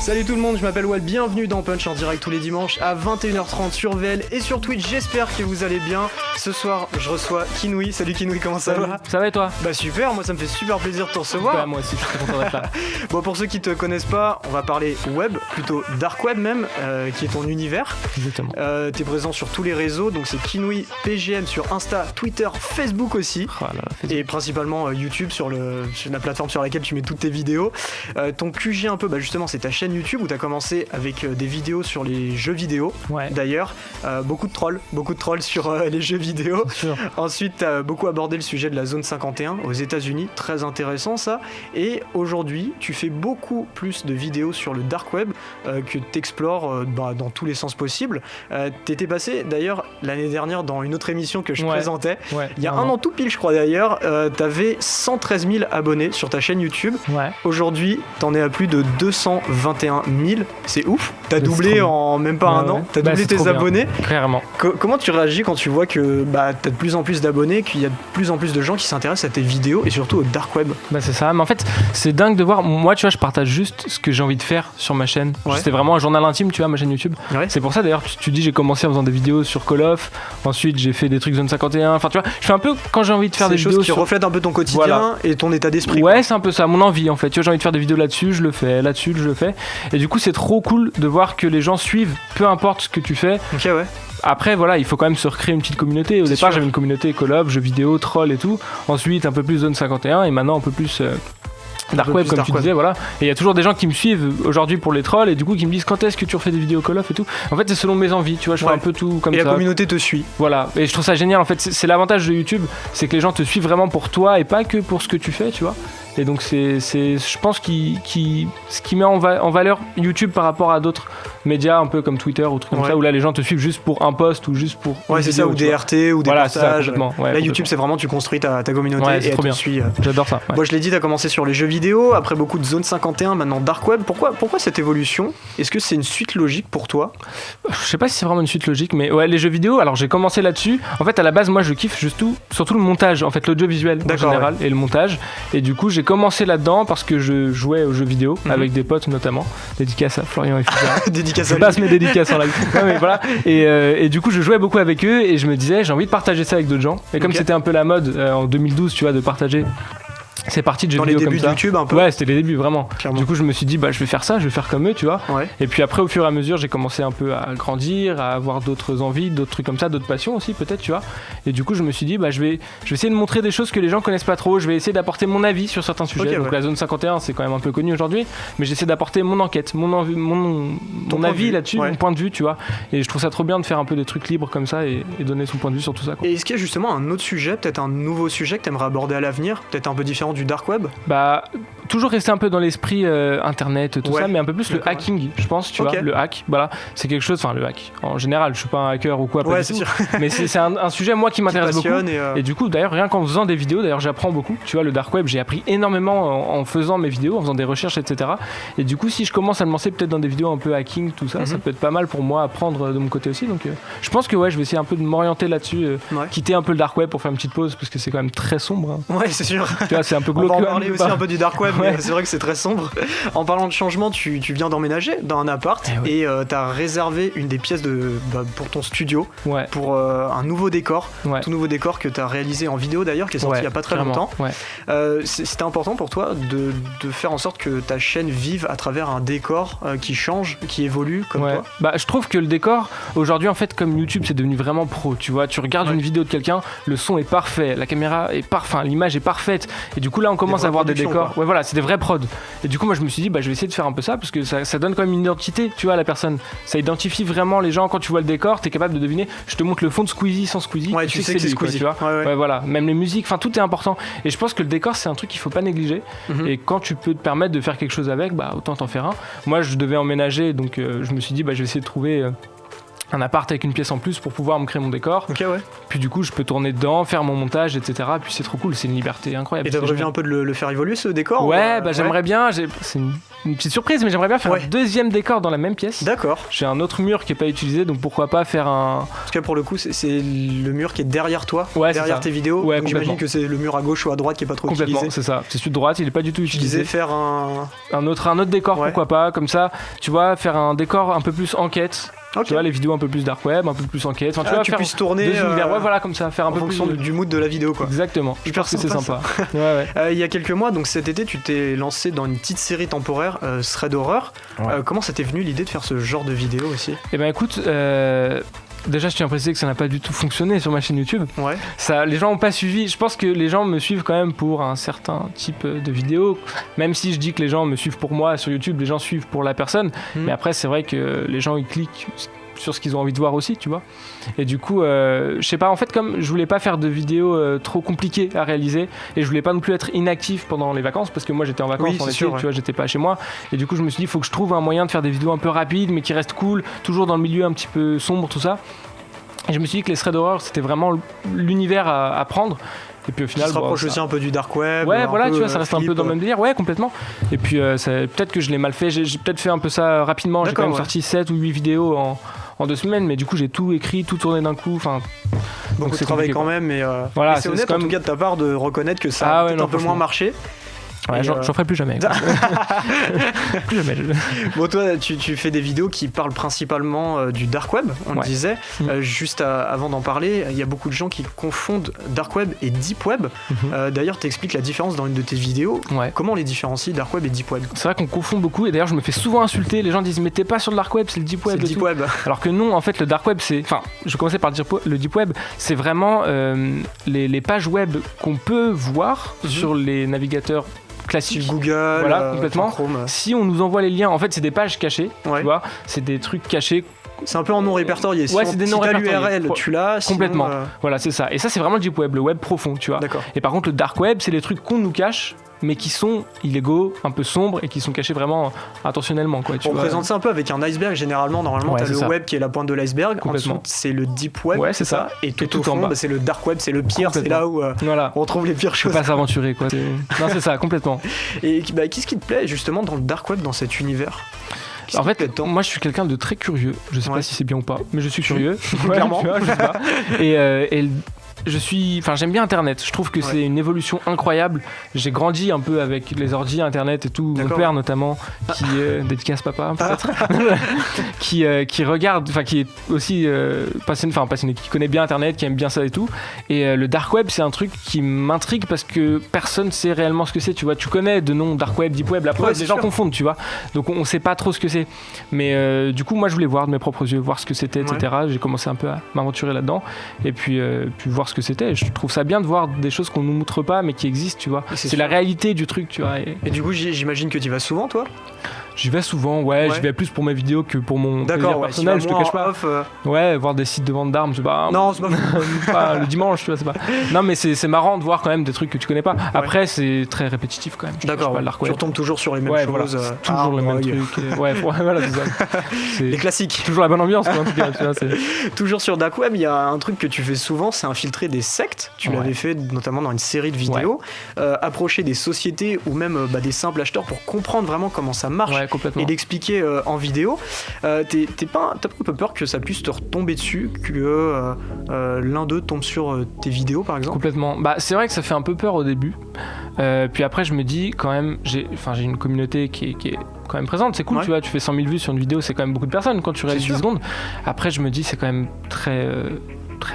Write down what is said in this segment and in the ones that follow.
Salut tout le monde, je m'appelle Wal, bienvenue dans Punch en direct tous les dimanches à 21h30 sur VL et sur Twitch, j'espère que vous allez bien. Ce soir, je reçois Kinoui. Salut Kinoui, comment ça va ? Ça va et toi ? Bah super, moi ça me fait super plaisir de te recevoir. Bah moi aussi, je suis très content d'être là. Bon, pour ceux qui te connaissent pas, on va parler web, plutôt dark web même, qui est ton univers. Exactement. T'es présent sur tous les réseaux, donc c'est Kinoui PGM sur Insta, Twitter, Facebook aussi. Oh là là, Et principalement YouTube sur la plateforme sur laquelle tu mets toutes tes vidéos. Ton QG un peu, bah justement c'est ta chaîne YouTube où tu as commencé avec des vidéos sur les jeux vidéo. Ouais. D'ailleurs, beaucoup de trolls sur les jeux vidéo. Ensuite, tu as beaucoup abordé le sujet de la zone 51 aux États-Unis, très intéressant ça. Et aujourd'hui, tu fais beaucoup plus de vidéos sur le dark web que tu explores dans tous les sens possibles. Tu étais passé d'ailleurs l'année dernière dans une autre émission que je présentais. Ouais. Il y a un an tout pile, je crois d'ailleurs, tu avais 113 000 abonnés sur ta chaîne YouTube. Ouais. Aujourd'hui, t'en es à plus de 221 000. C'est ouf. T'as doublé en même pas un an. T'as doublé tes abonnés. Clairement. Comment tu réagis quand tu vois que t'as de plus en plus d'abonnés, qu'il y a de plus en plus de gens qui s'intéressent à tes vidéos et surtout au dark web ? Bah c'est ça. Mais en fait, c'est dingue de voir. Moi, tu vois, je partage juste ce que j'ai envie de faire sur ma chaîne. Ouais. C'est vraiment un journal intime, tu vois, ma chaîne YouTube. Ouais. C'est pour ça d'ailleurs, tu dis, j'ai commencé en faisant des vidéos sur Call of. Ensuite, j'ai fait des trucs zone 51. Enfin, tu vois, je fais un peu quand j'ai envie de faire des choses vidéos qui reflètent un peu ton quotidien et ton état d'esprit. Ouais, c'est un peu ça, mon envie en fait. Tu vois, j'ai envie de faire des vidéos là-dessus, je le fais. Là-dessus, je le fais. Et du coup, c'est trop cool de voir que les gens suivent, peu importe ce que tu fais. Ok, ouais. Après, voilà, il faut quand même se recréer une petite communauté. Au départ, j'avais une communauté Call of, jeux vidéo, troll et tout. Ensuite, un peu plus zone 51 et maintenant un peu plus dark web, comme tu disais, voilà. Et il y a toujours des gens qui me suivent aujourd'hui pour les trolls et du coup qui me disent quand est-ce que tu refais des vidéos Call of et tout. En fait, c'est selon mes envies, tu vois, je fais un peu tout comme ça. Et la communauté te suit. Voilà, et je trouve ça génial en fait. C'est l'avantage de YouTube, c'est que les gens te suivent vraiment pour toi et pas que pour ce que tu fais, tu vois. Et donc c'est je pense ce qui met en valeur YouTube par rapport à d'autres médias un peu comme Twitter ou trucs comme ça où là les gens te suivent juste pour un post ou juste pour c'est vidéo, ça, ou des RT ou des partages. Là YouTube c'est vraiment tu construis ta communauté et elle te suit. J'adore ça. Moi je l'ai dit, t'as commencé sur les jeux vidéo, après beaucoup de zone 51, maintenant dark web. Pourquoi cette évolution ? Est-ce que c'est une suite logique pour toi ? Je sais pas si c'est vraiment une suite logique, mais ouais, les jeux vidéo, alors j'ai commencé là-dessus. En fait à la base moi je kiffe surtout le montage, en fait l'audiovisuel en général et le montage. Et du coup j'ai commencé là-dedans parce que je jouais aux jeux vidéo avec des potes notamment. Dédicace à Florian et Fidja. Dédicace à je passe mes dédicaces en live. Ouais, mais voilà. Et du coup je jouais beaucoup avec eux et je me disais j'ai envie de partager ça avec d'autres gens. Et comme c'était un peu la mode en 2012, tu vois, de partager. C'est parti de jeux vidéo comme ça. Dans les débuts de YouTube un peu. Ouais, c'était les débuts vraiment. Clairement. Du coup, je me suis dit je vais faire ça, je vais faire comme eux, tu vois. Ouais. Et puis après, au fur et à mesure, j'ai commencé un peu à grandir, à avoir d'autres envies, d'autres trucs comme ça, d'autres passions aussi peut-être, tu vois. Et du coup, je me suis dit je vais essayer de montrer des choses que les gens connaissent pas trop. Je vais essayer d'apporter mon avis sur certains sujets. Donc la zone 51, c'est quand même un peu connu aujourd'hui, mais j'essaie d'apporter mon enquête, mon avis là-dessus, mon point de vue, tu vois. Et je trouve ça trop bien de faire un peu des trucs libres comme ça et donner son point de vue sur tout ça, quoi. Et est-ce qu'il y a justement un autre sujet, peut-être un nouveau sujet que tu aimerais aborder à l'avenir, peut-être un peu différent du dark web ? Toujours rester un peu dans l'esprit internet, tout ça, mais un peu plus le hacking, je pense, tu vois, le hack, voilà, c'est quelque chose, le hack, en général, je suis pas un hacker ou quoi, pas du tout, mais c'est un sujet, moi, qui m'intéresse beaucoup, et du coup, d'ailleurs, rien qu'en faisant des vidéos, d'ailleurs, j'apprends beaucoup, tu vois, le dark web, j'ai appris énormément en faisant mes vidéos, en faisant des recherches, etc., et du coup, si je commence à me lancer peut-être dans des vidéos un peu hacking, tout ça, ça peut être pas mal pour moi à apprendre de mon côté aussi, donc je pense que je vais essayer un peu de m'orienter là-dessus, quitter un peu le dark web pour faire une petite pause, parce que c'est quand même très sombre, hein. Ouais, c'est sûr, tu vois, c'est un peu glauque. On va en parler aussi un peu du dark web, mais c'est vrai que c'est très sombre. En parlant de changement, tu viens d'emménager dans un appart et t'as réservé une des pièces pour ton studio, pour un nouveau décor, tout nouveau décor que t'as réalisé en vidéo d'ailleurs, qui est sorti il y a pas très longtemps. C'était important pour toi de faire en sorte que ta chaîne vive à travers un décor qui change, qui évolue comme toi. Je trouve que le décor, aujourd'hui en fait, comme YouTube, c'est devenu vraiment pro, tu vois, tu regardes une vidéo de quelqu'un, le son est parfait, la caméra est l'image est parfaite, et du coup là on commence à avoir des décors, voilà, c'est des vrais prods. Et du coup moi je me suis dit je vais essayer de faire un peu ça parce que ça donne quand même une identité, tu vois, à la personne, ça identifie vraiment les gens. Quand tu vois le décor, t'es capable de deviner. Je te montre le fond de Squeezie sans Squeezie, tu sais que c'est Squeezie, quoi, tu vois. Voilà, même les musiques, tout est important, et je pense que le décor c'est un truc qu'il faut pas négliger, et quand tu peux te permettre de faire quelque chose avec, autant t'en faire un. Moi je devais emménager, donc je me suis dit je vais essayer de trouver un appart avec une pièce en plus pour pouvoir me créer mon décor. Ok, ouais. Puis du coup, je peux tourner dedans, faire mon montage, etc. Puis c'est trop cool, c'est une liberté incroyable. Et t'as prévu un peu de le faire évoluer ce décor? Ouais, j'aimerais bien. C'est une petite surprise, mais j'aimerais bien faire un deuxième décor dans la même pièce. D'accord. J'ai un autre mur qui est pas utilisé, donc pourquoi pas faire un. Parce que pour le coup, c'est le mur qui est derrière toi, derrière tes vidéos. Ouais, donc j'imagine que c'est le mur à gauche ou à droite qui est pas trop utilisé. Complètement, c'est ça. C'est celui de droite, il est pas du tout utilisé. Tu disais faire un autre décor, pourquoi pas, comme ça. Tu vois, faire un décor un peu plus enquête. Okay. Tu vois, les vidéos un peu plus dark web, un peu plus enquête. Enfin, tu puisses tourner voilà, comme ça, faire un peu plus du mood de la vidéo, quoi. Exactement. Je pense que c'est sympa. Il y a quelques mois, donc cet été, tu t'es lancé dans une petite série temporaire, Thread Horror. Comment ça t'est venu l'idée de faire ce genre de vidéo aussi? Eh ben écoute, déjà je tiens à préciser que ça n'a pas du tout fonctionné sur ma chaîne YouTube. Ouais. Les gens n'ont pas suivi. Je pense que les gens me suivent quand même pour un certain type de vidéo. Même si je dis que les gens me suivent pour moi sur YouTube, les gens suivent pour la personne. Mais après c'est vrai que les gens ils cliquent sur ce qu'ils ont envie de voir aussi, tu vois. Et du coup, je sais pas, en fait, comme je voulais pas faire de vidéos trop compliquées à réaliser, et je voulais pas non plus être inactif pendant les vacances, parce que moi j'étais en vacances en été, tu vois, j'étais pas chez moi. Et du coup, je me suis dit, il faut que je trouve un moyen de faire des vidéos un peu rapides, mais qui restent cool, toujours dans le milieu un petit peu sombre, tout ça. Et je me suis dit que les threads horror, c'était vraiment l'univers à prendre. Et puis au final, ça se rapproche aussi un peu du dark web. Ouais, voilà, tu vois, ça reste un peu dans le même délire. Ouais, complètement. Et puis peut-être que je l'ai mal fait. J'ai peut-être fait un peu ça rapidement. J'ai quand même sorti 7 ou 8 vidéos en 2 semaines, mais du coup j'ai tout écrit, tout tourné d'un coup. Enfin, beaucoup de travail quand même. Mais voilà, c'est honnête en tout cas de ta part de reconnaître que ça a peut-être un peu moins marché. Ouais, j'en ferai plus jamais. Plus jamais. Bon, toi, tu fais des vidéos qui parlent principalement du dark web, on le disait. Juste avant d'en parler, il y a beaucoup de gens qui confondent dark web et deep web. D'ailleurs, tu expliques la différence dans une de tes vidéos. Comment on les différencie, dark web et deep web? C'est vrai qu'on confond beaucoup, et d'ailleurs, je me fais souvent insulter. Les gens disent, mais t'es pas sur le dark web, c'est le deep web. C'est le deep web. Alors que non, en fait, le dark web, c'est. Enfin, je commençais par dire le deep web, c'est vraiment les pages web qu'on peut voir sur les navigateurs classique, Google, voilà, complètement. Chrome. Si on nous envoie les liens, en fait, c'est des pages cachées, tu vois, c'est des trucs cachés. C'est un peu en non répertorié. Si c'est des non répertoriés. l'URL, tu l'as. Complètement. Voilà, c'est ça. Et ça, c'est vraiment le deep web, le web profond, tu vois. D'accord. Et par contre, le dark web, c'est les trucs qu'on nous cache, mais qui sont illégaux, un peu sombres et qui sont cachés vraiment intentionnellement, quoi. On présente ça un peu avec un iceberg. Généralement, normalement, t'as le web qui est la pointe de l'iceberg. Ensuite, c'est le deep web. Ouais, c'est ça. Et tout au fond, c'est le dark web, c'est le pire. C'est là où on trouve les pires choses. Faut pas s'aventurer, quoi. Non, c'est ça, complètement. Et qu'est-ce qui te plaît justement dans le dark web, dans cet univers? En fait, moi je suis quelqu'un de très curieux. Je sais pas si c'est bien ou pas, mais je suis curieux. Clairement. Tu vois, je sais pas. Et j'aime bien Internet. Je trouve que c'est une évolution incroyable. J'ai grandi un peu avec les ordi, Internet et tout. Mon père notamment, qui dédicace papa peut-être, qui regarde, enfin qui est aussi passionné, qui connaît bien Internet, qui aime bien ça et tout. Et le dark web, c'est un truc qui m'intrigue parce que personne sait réellement ce que c'est. Tu vois, tu connais de nom dark web, deep web. La preuve, les gens confondent, tu vois. Donc on sait pas trop ce que c'est. Mais du coup, moi, je voulais voir de mes propres yeux, voir ce que c'était, etc. J'ai commencé un peu à m'aventurer là-dedans et puis voir ce que c'était. Je trouve ça bien de voir des choses qu'on nous montre pas mais qui existent, tu vois. C'est la réalité du truc, tu vois. Et du coup, j'imagine que tu y vas souvent, toi? J'y vais souvent, j'y vais plus pour mes vidéos que pour mon plaisir personnel, je te cache pas. Ouais, voir des sites de vente d'armes, c'est pas. Non, c'est pas le dimanche, tu vois, c'est pas. Non, mais c'est marrant de voir quand même des trucs que tu connais pas. Après, c'est très répétitif quand même. D'accord, tu retombes toujours sur les mêmes choses. Voilà, toujours les mêmes trucs. Ouais, voilà, c'est ça. Les classiques. Toujours la bonne ambiance, quoi, en tout cas, tu vois. Toujours sur dark web, il y a un truc que tu fais souvent, c'est infiltrer des sectes. Tu l'avais fait notamment dans une série de vidéos. Approcher des sociétés ou même des simples acheteurs pour comprendre vraiment comment ça marche. Et d'expliquer en vidéo. T'as pas un peu peur que ça puisse te retomber dessus, que l'un d'eux tombe sur tes vidéos par exemple? Complètement. C'est vrai que ça fait un peu peur au début. Puis après je me dis quand même, j'ai une communauté qui est quand même présente, c'est cool, tu vois, tu fais 100 000 vues sur une vidéo, c'est quand même beaucoup de personnes quand tu réalises 10 secondes. Après je me dis c'est quand même très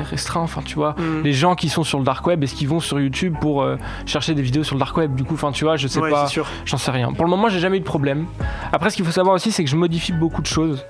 restreint, enfin tu vois, les gens qui sont sur le dark web, est-ce qu'ils vont sur YouTube pour chercher des vidéos sur le dark web, du coup, enfin tu vois, je sais pas, j'en sais rien. Pour le moment j'ai jamais eu de problème. Après ce qu'il faut savoir aussi c'est que je modifie beaucoup de choses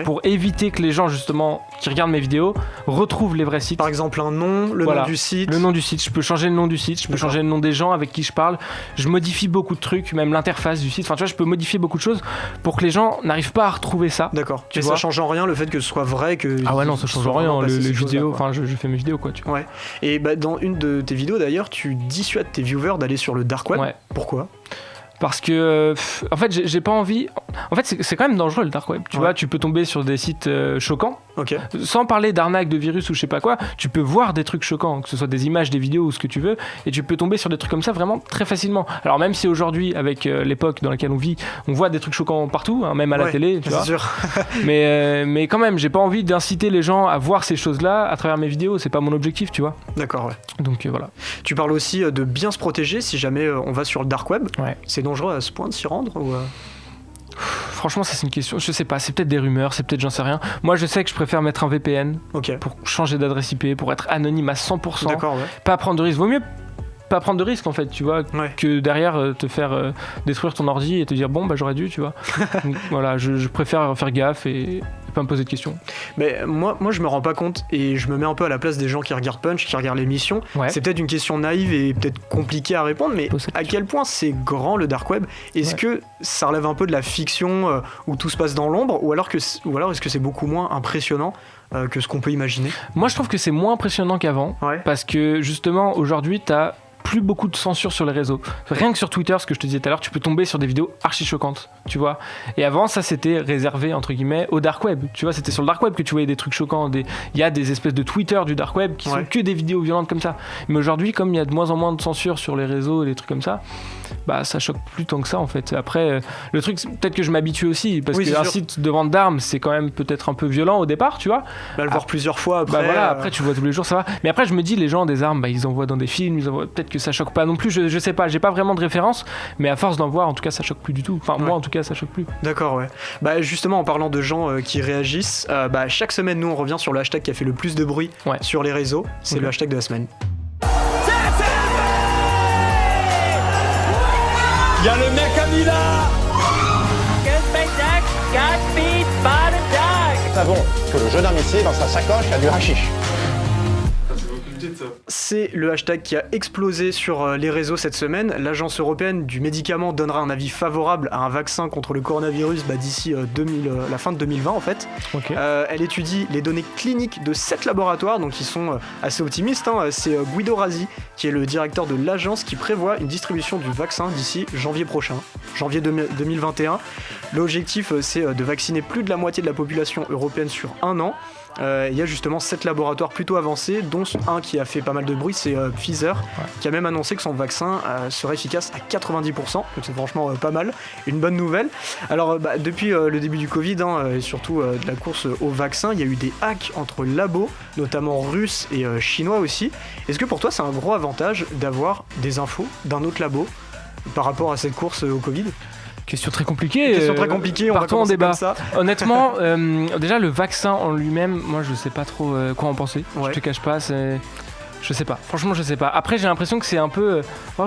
pour éviter que les gens justement qui regardent mes vidéos retrouvent les vrais sites. Par exemple un nom, le nom du site. Le nom du site, je peux changer le nom du site, je peux changer le nom des gens avec qui je parle, je modifie beaucoup de trucs, même l'interface du site, enfin tu vois, je peux modifier beaucoup de choses pour que les gens n'arrivent pas à retrouver ça. D'accord. Et ça change en rien le fait que ce soit vrai que... Ah ouais non, ça change en rien, les vidéos, enfin je fais mes vidéos quoi, tu vois. Ouais. Et dans une de tes vidéos d'ailleurs, tu dissuades tes viewers d'aller sur le dark web. Pourquoi ? Parce que en fait j'ai pas envie, En fait, c'est quand même dangereux le dark web. Tu vois, tu peux tomber sur des sites choquants. Sans parler d'arnaque, de virus ou je sais pas quoi, tu peux voir des trucs choquants, que ce soit des images, des vidéos ou ce que tu veux, et tu peux tomber sur des trucs comme ça vraiment très facilement. Alors même si aujourd'hui, avec l'époque dans laquelle on vit, on voit des trucs choquants partout, hein, même à la télé, tu vois. Sûr. mais quand même, j'ai pas envie d'inciter les gens à voir ces choses-là à travers mes vidéos. C'est pas mon objectif, tu vois. D'accord, ouais. Donc voilà. Tu parles aussi de bien se protéger si jamais on va sur le dark web. C'est dangereux à ce point de s'y rendre ou Franchement, ça c'est une question, je sais pas, c'est peut-être des rumeurs, c'est peut-être j'en sais rien. Moi je sais que je préfère mettre un VPN pour changer d'adresse IP, pour être anonyme à 100%. D'accord, ouais. Pas prendre de risque, vaut mieux pas prendre de risque en fait, tu vois, que derrière te faire détruire ton ordi et te dire bon bah j'aurais dû, tu vois. Donc, voilà, je préfère faire gaffe et pas me poser de questions. Mais moi je me rends pas compte et je me mets un peu à la place des gens qui regardent Punch, qui regardent l'émission. C'est peut-être une question naïve et peut-être compliquée à répondre, mais à quel point c'est grand le dark web? Est-ce que ça relève un peu de la fiction où tout se passe dans l'ombre, ou alors est-ce que c'est beaucoup moins impressionnant que ce qu'on peut imaginer? Moi je trouve que c'est moins impressionnant qu'avant, parce que justement aujourd'hui t'as plus beaucoup de censure sur les réseaux. Rien que sur Twitter, ce que je te disais tout à l'heure, tu peux tomber sur des vidéos archi choquantes, tu vois. Et avant, ça c'était réservé entre guillemets au dark web. Tu vois, c'était sur le dark web que tu voyais des trucs choquants. Il y a des espèces de Twitter du dark web qui sont que des vidéos violentes comme ça. Mais aujourd'hui, comme il y a de moins en moins de censure sur les réseaux et des trucs comme ça, bah ça choque plus tant que ça en fait. Après, le truc, c'est peut-être que je m'habitue aussi, parce qu'un site de vente d'armes, c'est quand même peut-être un peu violent au départ, tu vois. Le voir plusieurs fois après. Après tu vois tous les jours, ça va. Mais après, je me dis, les gens des armes, ils en voient dans des films, ils en voient, peut-être que ça choque pas non plus, je sais pas, j'ai pas vraiment de référence, mais à force d'en voir, en tout cas ça choque plus du tout. Enfin moi en tout cas ça choque plus. D'accord, ouais. Bah justement, en parlant de gens qui réagissent, chaque semaine nous on revient sur le hashtag qui a fait le plus de bruit sur les réseaux, c'est le hashtag de la semaine. Y'a le mec à Mila. Quel spectacle, 4 feet, pas de tag. Nous savons que le jeune homme ici, dans sa sacoche, a du hashish. C'est le hashtag qui a explosé sur les réseaux cette semaine. L'agence européenne du médicament donnera un avis favorable à un vaccin contre le coronavirus d'ici la fin de 2020 en fait. Elle étudie les données cliniques de 7 laboratoires, donc ils sont assez optimistes. C'est Guido Razi qui est le directeur de l'agence qui prévoit une distribution du vaccin d'ici janvier prochain, janvier 2021. L'objectif c'est de vacciner plus de la moitié de la population européenne sur un an. Il y a justement 7 laboratoires plutôt avancés, dont un qui a fait pas mal de bruit, c'est Pfizer, qui a même annoncé que son vaccin serait efficace à 90%, donc c'est franchement pas mal, une bonne nouvelle. Alors depuis le début du Covid et surtout de la course au vaccin, il y a eu des hacks entre labos, notamment russes et chinois aussi. Est-ce que pour toi c'est un gros avantage d'avoir des infos d'un autre labo par rapport à cette course au Covid ? Question très compliquée. On va commencer débat. Comme ça. Honnêtement, déjà le vaccin en lui-même, moi je sais pas trop quoi en penser. Je te cache pas, je sais pas. Franchement, je sais pas. Après, j'ai l'impression que c'est un peu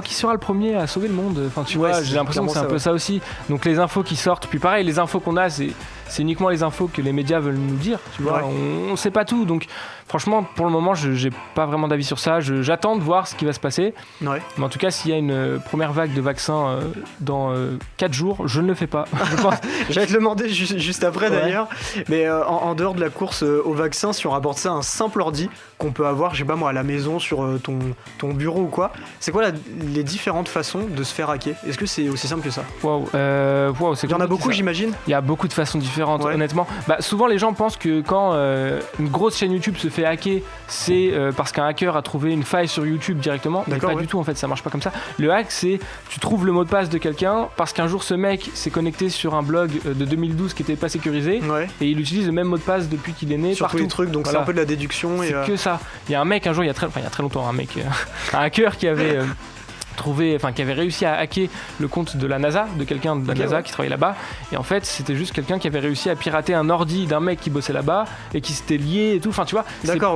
qui sera le premier à sauver le monde. Enfin, tu vois, j'ai l'impression que c'est un peu ça aussi. Donc les infos qui sortent, puis pareil, les infos qu'on a, c'est uniquement les infos que les médias veulent nous dire. Tu vois, on sait pas tout. Donc franchement, pour le moment, j'ai pas vraiment d'avis sur ça. J'attends de voir ce qui va se passer. Mais en tout cas, s'il y a une première vague de vaccins dans 4 jours, je ne le fais pas. Je pense. J'allais te le demander juste après d'ailleurs. Mais en dehors de la course au vaccin, si on rapporte ça à un simple ordi qu'on peut avoir, je sais pas moi, à la maison, sur ton bureau ou quoi, c'est quoi les différentes façons de se faire hacker? Est-ce que c'est aussi simple que ça? Il y en a beaucoup, j'imagine. Il y a beaucoup de façons différentes, honnêtement. Souvent, les gens pensent que quand une grosse chaîne YouTube se fait hacker, c'est parce qu'un hacker a trouvé une faille sur YouTube directement. Mais pas du tout, en fait, ça marche pas comme ça. Le hack, c'est tu trouves le mot de passe de quelqu'un parce qu'un jour, ce mec s'est connecté sur un blog de 2012 qui était pas sécurisé et il utilise le même mot de passe depuis qu'il est né sur partout. Tous les trucs, donc c'est un peu de la déduction. C'est que ça. Il y a un mec un jour, il y a très longtemps, un hacker qui avait qui avait réussi à hacker le compte de la NASA, de quelqu'un de la NASA qui travaillait là-bas, et en fait c'était juste quelqu'un qui avait réussi à pirater un ordi d'un mec qui bossait là-bas et qui s'était lié et tout, enfin tu vois,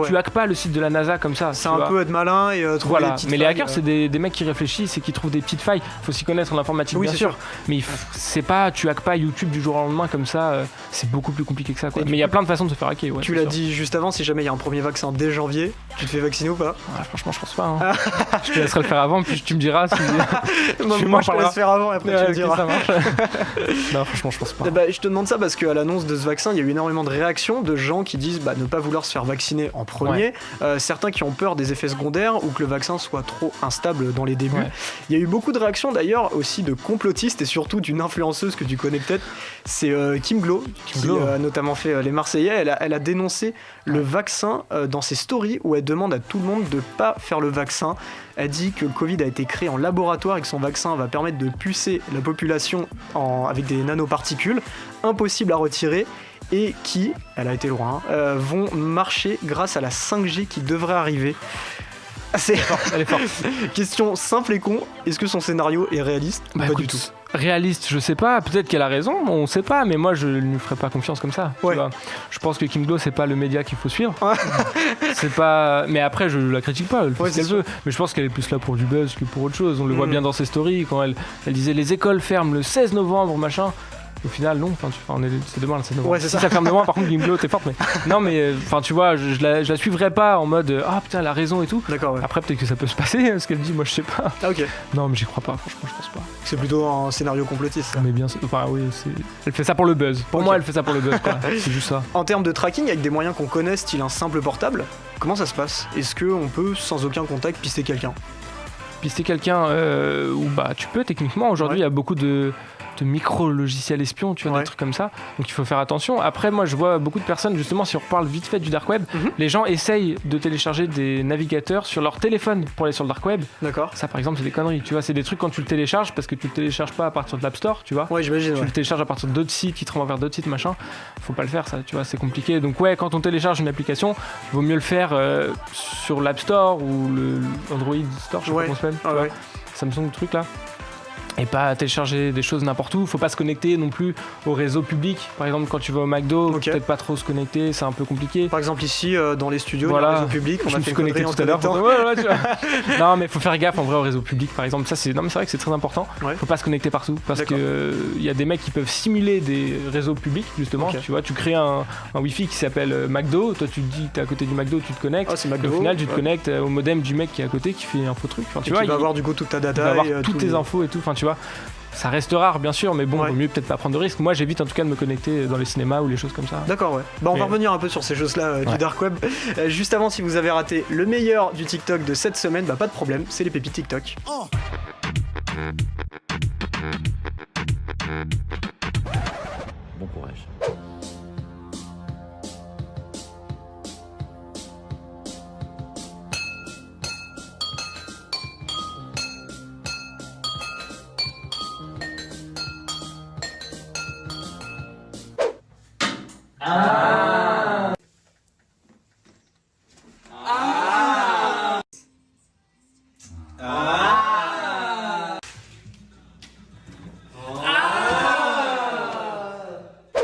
tu hackes pas le site de la NASA comme ça. C'est un peu être malin et trouver des petites mais les hackers c'est des mecs qui réfléchissent et qui trouvent des petites failles, faut s'y connaître en informatique bien sûr, mais c'est pas, tu hackes pas YouTube du jour au lendemain comme ça, c'est beaucoup plus compliqué que ça quoi. Mais il y a plein de façons de se faire hacker. Tu l'as dit juste avant, si jamais il y a un premier vaccin dès janvier, tu te fais vacciner ou pas? Franchement je pense pas, je te laisserai le faire avant puis tu me diras diras si. Moi, je te laisse faire avant et après tu me diras. Ça marche. Non, franchement, je pense pas. Je te demande ça parce qu'à l'annonce de ce vaccin, il y a eu énormément de réactions de gens qui disent ne pas vouloir se faire vacciner en premier. Certains qui ont peur des effets secondaires ou que le vaccin soit trop instable dans les débuts. Il y a eu beaucoup de réactions d'ailleurs aussi de complotistes et surtout d'une influenceuse que tu connais peut-être. C'est Kim Glo qui a notamment fait Les Marseillais. Elle a dénoncé le vaccin dans ses stories où elle demande à tout le monde de pas faire le vaccin. Elle dit que le Covid a été créé en laboratoire et que son vaccin va permettre de pucer la population avec des nanoparticules, impossible à retirer, et qui, elle a été loin, vont marcher grâce à la 5G qui devrait arriver. Elle est forte. Question simple et con, est-ce que son scénario est réaliste? Pas du tout. Réaliste, je sais pas, peut-être qu'elle a raison, on sait pas, mais moi je ne lui ferai pas confiance comme ça. Tu vois. Je pense que Kim Glo, c'est pas le média qu'il faut suivre. C'est pas. Mais après, je la critique pas, elle fait ce qu'elle veut. Mais je pense qu'elle est plus là pour du buzz que pour autre chose. On le voit bien dans ses stories quand elle disait les écoles ferment le 16 novembre, machin. Au final, non, c'est demain le 16 novembre. Si ça ferme demain, par contre, Kim Glo, t'es forte, mais. Non, mais tu vois, je la suivrai pas en mode putain, elle a raison et tout. D'accord, Après, peut-être que ça peut se passer, ce qu'elle dit, moi je sais pas. Ah, ok. Non, mais j'y crois pas, franchement, je pense pas. C'est plutôt un scénario complotiste, ça. Mais bien, elle fait ça pour le buzz. Pour moi, elle fait ça pour le buzz, quoi. C'est juste ça. En termes de tracking, avec des moyens qu'on connaît, style un simple portable, comment ça se passe? Est-ce qu'on peut, sans aucun contact, pister quelqu'un? Pister quelqu'un, tu peux techniquement. Aujourd'hui, il y a beaucoup de micro-logiciels espions, tu vois, des trucs comme ça. Donc il faut faire attention. Après, moi, je vois beaucoup de personnes, justement, si on reparle vite fait du dark web, les gens essayent de télécharger des navigateurs sur leur téléphone pour aller sur le dark web. D'accord. Ça, par exemple, c'est des conneries. Tu vois, c'est des trucs quand tu le télécharges, parce que tu le télécharges pas à partir de l'App Store, tu vois. Ouais, j'imagine. Tu le télécharges à partir d'autres sites qui te renvoient vers d'autres sites, machin. Faut pas le faire, ça, tu vois, c'est compliqué. Donc quand on télécharge une application, il vaut mieux le faire sur l'App Store ou le Android Store, je sais pas comment ça s'appelle. Samsung, le truc là. Et pas télécharger des choses n'importe où. Faut pas se connecter non plus au réseau public. Par exemple, quand tu vas au McDo, peut-être pas trop se connecter, c'est un peu compliqué. Par exemple, ici, dans les studios, il y a un réseau public. On je me suis connecté tout à l'heure. Non, mais faut faire gaffe en vrai au réseau public, par exemple. Ça, c'est vrai que c'est très important. Faut pas se connecter partout parce que y a des mecs qui peuvent simuler des réseaux publics, justement. Tu vois, tu crées un Wi-Fi qui s'appelle McDo. Toi, tu te dis, t'es à côté du McDo, tu te connectes. Et au final, tu te connectes au modem du mec qui est à côté qui fait un faux truc. Tu vas avoir du coup toute ta data. Tu vas avoir toutes tes infos et tout. Enfin, tu vois. Ça reste rare, bien sûr, mais bon, vaut mieux peut-être pas prendre de risques. Moi, j'évite en tout cas de me connecter dans les cinémas ou les choses comme ça. D'accord, on va revenir un peu sur ces choses-là du dark web. Juste avant, si vous avez raté le meilleur du TikTok de cette semaine, pas de problème, c'est les pépites TikTok. Bon courage.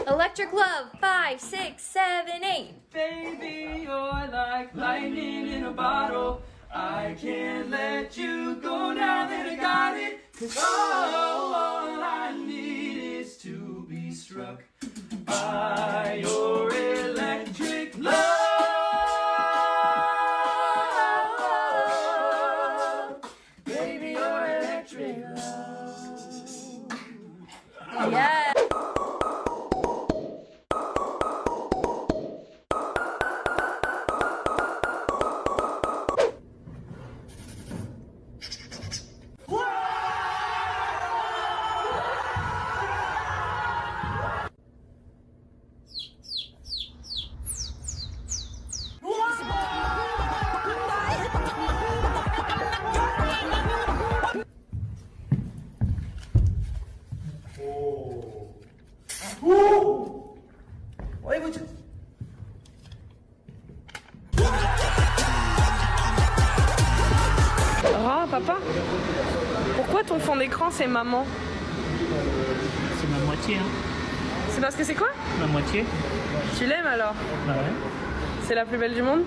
Electric Love, 5, 6, 7, 8. Baby, you're like lightning in a bottle. I can't let you go now that I got it. 'Cause all I need is to be struck by your electric love. Baby, your electric love. Yeah. Papa, pourquoi ton fond d'écran c'est maman? C'est ma moitié, hein. C'est parce que c'est quoi? Ma moitié. Tu l'aimes alors? Bah ouais. C'est la plus belle du monde?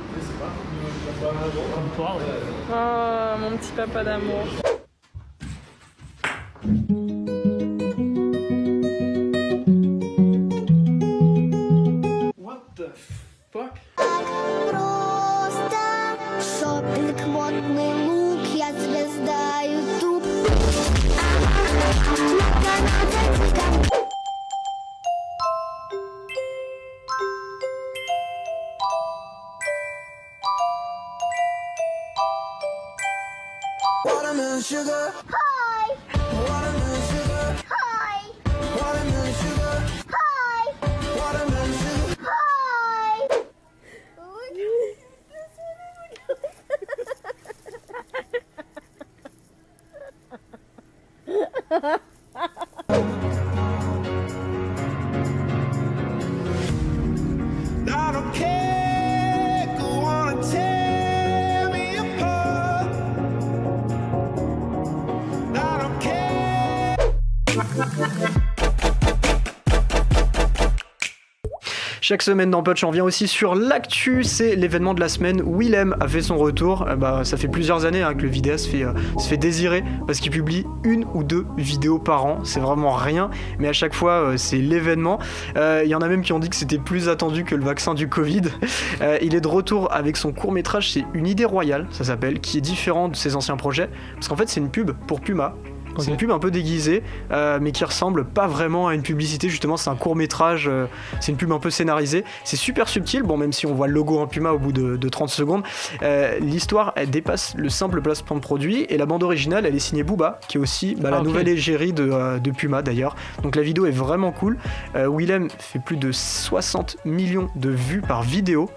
Comme toi, ouais. Oh, mon petit papa d'amour. What the fuck? Просто шопинг, модный лук, я звезда YouTube. Watermelon sugar. Hi. Watermelon sugar. Hi. Watermelon sugar. Hi. Watermelon sugar. Hi. I don't care, go on and tear me apart. I don't care. Chaque semaine dans Punch, on vient aussi sur l'actu, c'est l'événement de la semaine. Willem a fait son retour. Ça fait plusieurs années que le vidéaste se fait désirer parce qu'il publie 1 ou 2 vidéos par an. C'est vraiment rien, mais à chaque fois, c'est l'événement. Il y en a même qui ont dit que c'était plus attendu que le vaccin du Covid. Il est de retour avec son court-métrage, c'est Une idée royale, ça s'appelle, qui est différent de ses anciens projets. Parce qu'en fait, c'est une pub pour Puma. C'est une pub un peu déguisée, mais qui ressemble pas vraiment à une publicité. Justement, c'est un court-métrage, c'est une pub un peu scénarisée. C'est super subtil, bon, même si on voit le logo en Puma au bout de 30 secondes. L'histoire, elle dépasse le simple placement de produit, et la bande originale, elle est signée Booba, qui est aussi la nouvelle égérie de Puma d'ailleurs. Donc la vidéo est vraiment cool. Willem fait plus de 60 millions de vues par vidéo.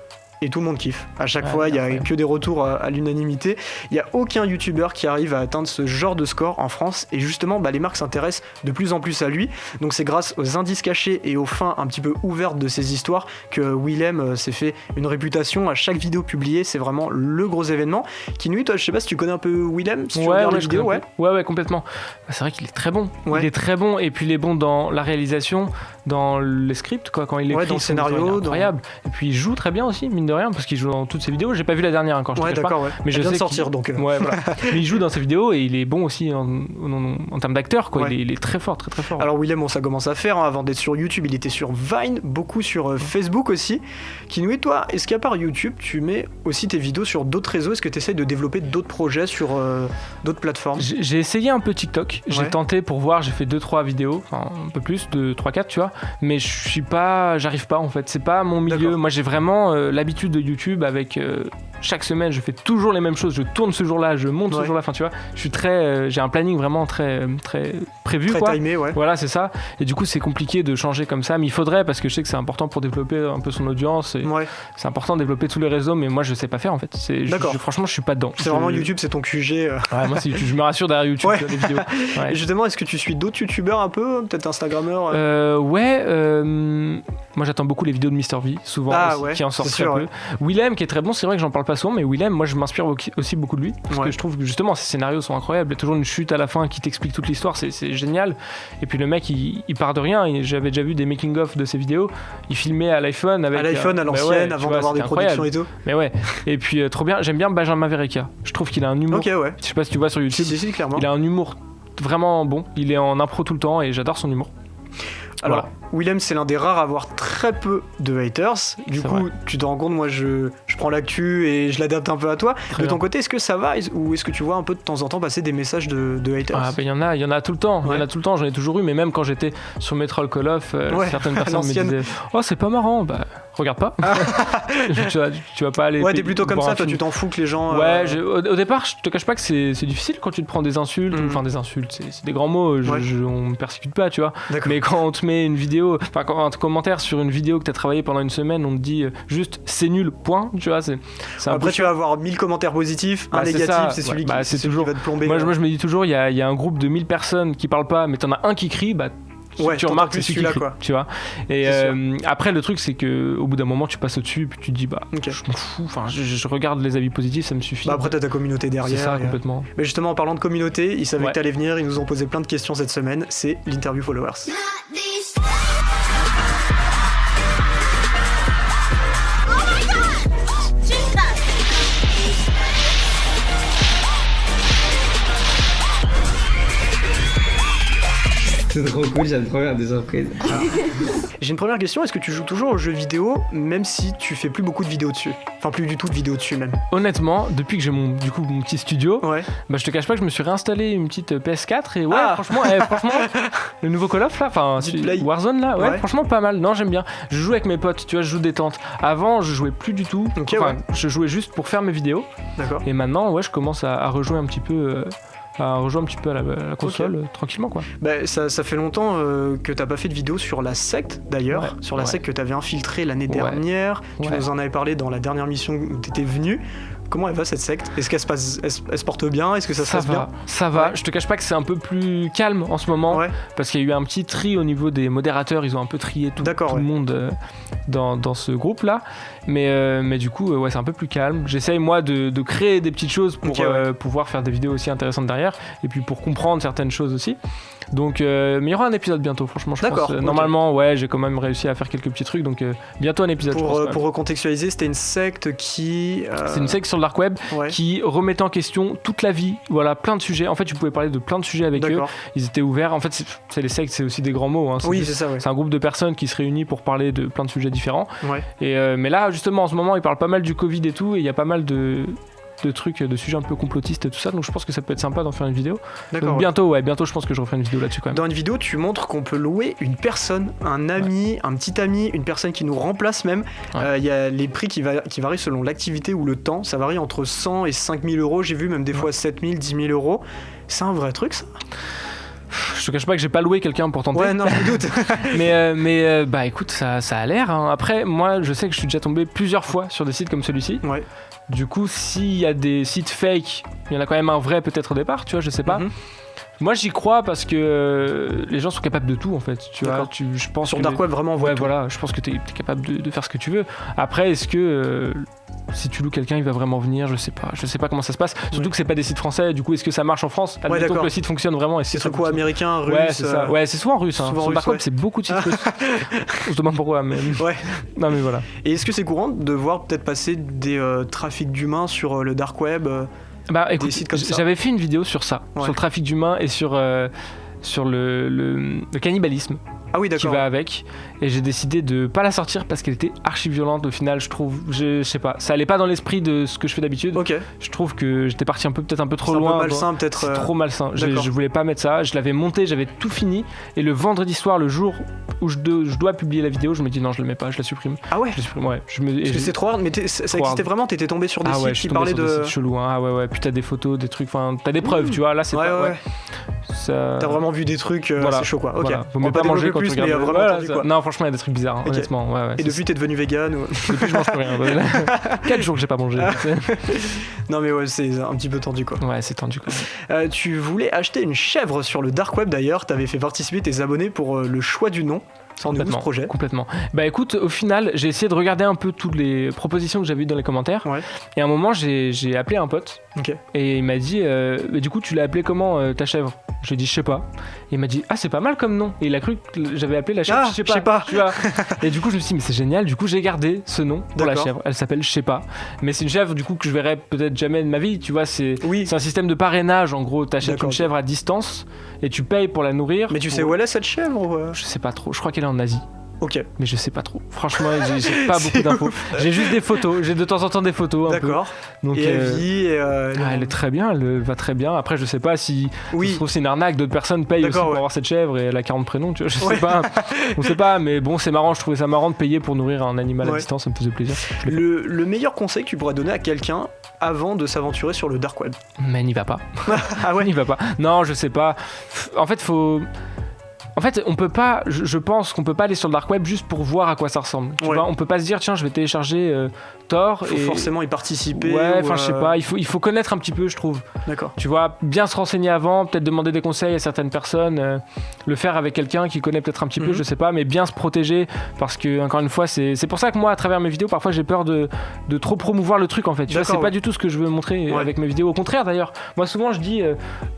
Et tout le monde kiffe. À chaque fois, il n'y a que des retours à l'unanimité. Il n'y a aucun youtubeur qui arrive à atteindre ce genre de score en France. Et justement, les marques s'intéressent de plus en plus à lui. Donc c'est grâce aux indices cachés et aux fins un petit peu ouvertes de ses histoires que Willem s'est fait une réputation. À chaque vidéo publiée, c'est vraiment le gros événement. Kinui, toi, je sais pas si tu connais un peu Willem, si tu regardes les vidéos. Ouais, complètement. C'est vrai qu'il est très bon. Il est très bon, et puis il est bon dans la réalisation, dans les scripts, quoi, quand il écrit, dans le scénario, incroyable. Et puis il joue très bien aussi, mine de rien, parce qu'il joue dans toutes ses vidéos. J'ai pas vu la dernière encore, je te cache pas. Mais je sais de sortir, donc. Ouais, voilà. Mais il joue dans ses vidéos et il est bon aussi en termes d'acteur, quoi. Il est très fort, très très fort. Alors Willem, ça commence à faire, avant d'être sur YouTube, il était sur Vine, beaucoup sur Facebook aussi. Kinui, toi, est-ce qu'à part YouTube, tu mets aussi tes vidéos sur d'autres réseaux? Est-ce que tu essayes de développer d'autres projets sur d'autres plateformes? J'ai essayé un peu TikTok, j'ai tenté pour voir, j'ai fait 2-3 vidéos, enfin un peu plus, 3-4, tu vois, mais j'arrive pas en fait, c'est pas mon milieu. D'accord. Moi j'ai vraiment l'habitude de YouTube avec chaque semaine je fais toujours les mêmes choses, je tourne ce jour-là, je monte ce jour-là, enfin tu vois, je suis j'ai un planning vraiment très prévu, très quoi. Timé, voilà, c'est ça, et du coup c'est compliqué de changer comme ça, mais il faudrait, parce que je sais que c'est important pour développer un peu son audience, et c'est important de développer tous les réseaux, mais moi je sais pas faire en fait. Franchement je suis pas dedans. C'est vraiment YouTube, c'est ton QG. Moi c'est YouTube, je me rassure derrière YouTube, les vidéos. Et justement, est-ce que tu suis d'autres youtubeurs un peu, peut-être Instagrammeurs? Moi j'attends beaucoup les vidéos de Mr V, souvent qui en sortent très peu. Willem qui est très bon, c'est vrai que j'en parle pas souvent, mais Willem, moi je m'inspire aussi beaucoup de lui, parce que je trouve que justement ses scénarios sont incroyables, il y a toujours une chute à la fin qui t'explique toute l'histoire, c'est génial. Et puis le mec il part de rien, j'avais déjà vu des making of de ses vidéos, il filmait à l'iPhone, à l'ancienne, avant d'avoir des productions et tout. Mais ouais, et puis trop bien, j'aime bien Benjamin Verrecka, je trouve qu'il a un humour, je sais pas si tu vois sur YouTube, si, clairement. Il a un humour vraiment bon, il est en impro tout le temps et j'adore son humour. Alors, Willem, c'est l'un des rares à avoir très peu de haters. Du coup, tu te rends compte, moi, je prends l'actu et je l'adapte un peu à toi. De ton côté, est-ce que ça va, ou est-ce que tu vois un peu de temps en temps passer des messages de haters? Il y en a tout le temps. Il y en a tout le temps. J'en ai toujours eu, mais même quand j'étais sur Metro Call of, certaines personnes me disaient « Oh, c'est pas marrant. » Regarde pas. tu vas pas aller. Ouais, t'es plutôt comme ça, toi, tu t'en fous que les gens. Au départ, je te cache pas que c'est difficile quand tu te prends des insultes, enfin des insultes, c'est des grands mots, on me persécute pas, tu vois. Mais quand on te met une vidéo, enfin quand un commentaire sur une vidéo que t'as travaillé pendant une semaine, on te dit juste c'est nul, point, tu vois. Après, tu vas avoir 1000 commentaires positifs, un négatif, c'est celui qui va te plomber. Moi, je me dis toujours, il y a un groupe de 1000 personnes qui parlent pas, mais t'en as un qui crie, tu remarques c'est celui-là, quoi. Tu vois. Et après, le truc, c'est que au bout d'un moment, tu passes au-dessus, puis tu te dis je m'en fous. Enfin, je regarde les avis positifs, ça me suffit. Après, t'as ta communauté derrière. C'est ça, complètement. Mais justement, en parlant de communauté, ils savaient que t'allais venir, ils nous ont posé plein de questions cette semaine. C'est l'interview followers. C'est trop cool, j'aime trop faire des surprises. J'ai une première question, est-ce que tu joues toujours aux jeux vidéo même si tu fais plus beaucoup de vidéos dessus? Enfin plus du tout de vidéos dessus même. Honnêtement, depuis que j'ai mon petit studio, bah je te cache pas que je me suis réinstallé une petite PS4 et franchement, le nouveau Call of là, enfin Warzone là, franchement pas mal. Non, j'aime bien. Je joue avec mes potes, tu vois, je joue détente. Avant, je jouais plus du tout. Je jouais juste pour faire mes vidéos. D'accord. Et maintenant, je commence à rejouer un petit peu. À la console tranquillement quoi. Bah, ça fait longtemps que t'as pas fait de vidéo sur la secte d'ailleurs, sur la secte que t'avais infiltrée l'année dernière. Tu nous en avais parlé dans la dernière mission où t'étais venu. Comment elle va cette secte? Est-ce qu'elle se porte bien? Est-ce que ça se passe bien? Ça va. Je te cache pas que c'est un peu plus calme en ce moment parce qu'il y a eu un petit tri au niveau des modérateurs. Ils ont un peu trié tout le monde dans ce groupe là. Mais du coup, c'est un peu plus calme. J'essaye moi de créer des petites choses pour pouvoir faire des vidéos aussi intéressantes derrière et puis pour comprendre certaines choses aussi. Donc, mais il y aura un épisode bientôt, franchement. Je pense. Normalement, j'ai quand même réussi à faire quelques petits trucs. Donc, bientôt un épisode. Pour recontextualiser, c'était une secte qui. C'est une secte sur le dark web qui remettait en question toute la vie. Voilà, plein de sujets. En fait, tu pouvais parler de plein de sujets avec eux. Ils étaient ouverts. En fait, c'est les sectes, c'est aussi des grands mots. Hein. C'est un groupe de personnes qui se réunit pour parler de plein de sujets différents. Mais là, justement, en ce moment, ils parlent pas mal du Covid et tout. Et il y a pas mal de trucs, de sujets un peu complotistes et tout ça, donc je pense que ça peut être sympa d'en faire une vidéo. Donc bientôt je pense que je referai une vidéo là-dessus quand même. Dans une vidéo tu montres qu'on peut louer une personne, un ami, un petit ami, une personne qui nous remplace même. Y a les prix qui varient selon l'activité ou le temps, ça varie entre 100 et 5000 euros, j'ai vu même des fois 7000, 10 000 euros. C'est un vrai truc ça? Je te cache pas que j'ai pas loué quelqu'un pour tenter. Ouais, non, je me doute. mais écoute, ça a l'air. Hein. Après, moi, je sais que je suis déjà tombé plusieurs fois sur des sites comme celui-ci. Du coup, s'il y a des sites fake, il y en a quand même un vrai peut-être au départ, tu vois, je sais pas. Moi j'y crois parce que les gens sont capables de tout en fait, tu vois. Je pense sur Dark Web vraiment voilà, je pense que t'es capable de faire ce que tu veux. Après est-ce que si tu loues quelqu'un il va vraiment venir, je sais pas comment ça se passe. Surtout que c'est pas des sites français, du coup est-ce que ça marche en France? Admettons que le site fonctionne vraiment. C'est truc quoi, américain, russe? Ouais, c'est ça. Ouais, c'est souvent russe. Hein. Sur Dark Web c'est beaucoup de sites russes. On se demande pourquoi, mais non mais voilà. Et est-ce que c'est courant de voir peut-être passer des trafics d'humains sur le Dark Web? Bah écoute, j'avais fait une vidéo sur ça, sur le trafic d'humains et sur le cannibalisme qui va avec, et j'ai décidé de pas la sortir parce qu'elle était archi violente au final, je trouve. Je sais pas, ça allait pas dans l'esprit de ce que je fais d'habitude. Je trouve que j'étais parti peut-être un peu trop loin. C'est un peu malsain peut-être. C'est trop malsain. Je voulais pas mettre ça, je l'avais monté, j'avais tout fini, et le vendredi soir, le jour où je dois publier la vidéo, je me dis non, je le mets pas, je la supprime. Ah ouais? Je la supprime, ouais. Parce que c'est trop hard, mais ça existait vraiment, t'étais tombé sur des sites qui parlaient de. Des sites chelous, hein. Ah ouais, puis t'as des photos, des trucs, enfin t'as des preuves, tu vois, là c'est pas. Ça... T'as vraiment vu des trucs, c'est chaud quoi. Faut même pas manger quand tu regardes. Mais vraiment quoi. Non, franchement, il y a des trucs bizarres, honnêtement. Et depuis, t'es devenu vegan ou... Depuis, je mange plus rien. 4 jours que j'ai pas mangé. Non, mais c'est un petit peu tendu quoi. Ouais, c'est tendu quoi. Tu voulais acheter une chèvre sur le Dark Web d'ailleurs, t'avais fait participer tes abonnés pour le choix du nom. C'est un nouveau projet. Complètement. Bah écoute, au final, j'ai essayé de regarder un peu toutes les propositions que j'avais eues dans les commentaires. Et à un moment, j'ai appelé un pote. Et il m'a dit, du coup, tu l'as appelé comment ta chèvre? Je lui ai dit, je sais pas. Et il m'a dit, ah, c'est pas mal comme nom. Et il a cru que j'avais appelé la chèvre, je sais pas. Tu vois. Et du coup, je me suis dit, mais c'est génial. Du coup, j'ai gardé ce nom pour la chèvre. Elle s'appelle je sais pas. Mais c'est une chèvre, du coup, que je verrai peut-être jamais de ma vie. Tu vois, c'est un système de parrainage. En gros, t'achètes une chèvre à distance et tu payes pour la nourrir. Mais tu sais où elle est cette chèvre ou... Je sais pas trop. Je crois qu'elle est en Asie. Mais je sais pas trop. Franchement, j'ai pas beaucoup d'infos. J'ai juste des photos. J'ai de temps en temps des photos. D'accord. Donc, et elle vit. elle est très bien. Elle va très bien. Après, je sais pas si. Je trouve que c'est une arnaque. D'autres personnes payent aussi pour avoir cette chèvre et elle a 40 prénoms. Tu vois, je sais pas. On sait pas. Mais bon, c'est marrant. Je trouvais ça marrant de payer pour nourrir un animal à distance. Ça me faisait plaisir. Le meilleur conseil que tu pourrais donner à quelqu'un avant de s'aventurer sur le Dark Web? Mais n'y va pas. Ah ouais? N'y va pas. Non, je sais pas. En fait, En fait, on peut pas. Je pense qu'on peut pas aller sur le dark web juste pour voir à quoi ça ressemble. Tu vois, on peut pas se dire tiens, je vais télécharger Tor. Faut forcément y participer. Ouais, enfin je sais pas. Il faut connaître un petit peu, je trouve. D'accord. Tu vois, bien se renseigner avant, peut-être demander des conseils à certaines personnes, le faire avec quelqu'un qui connaît peut-être un petit peu, je sais pas, mais bien se protéger parce que encore une fois, c'est pour ça que moi, à travers mes vidéos, parfois j'ai peur de trop promouvoir le truc en fait. Tu vois, c'est pas du tout ce que je veux montrer avec mes vidéos. Au contraire d'ailleurs, moi souvent je dis,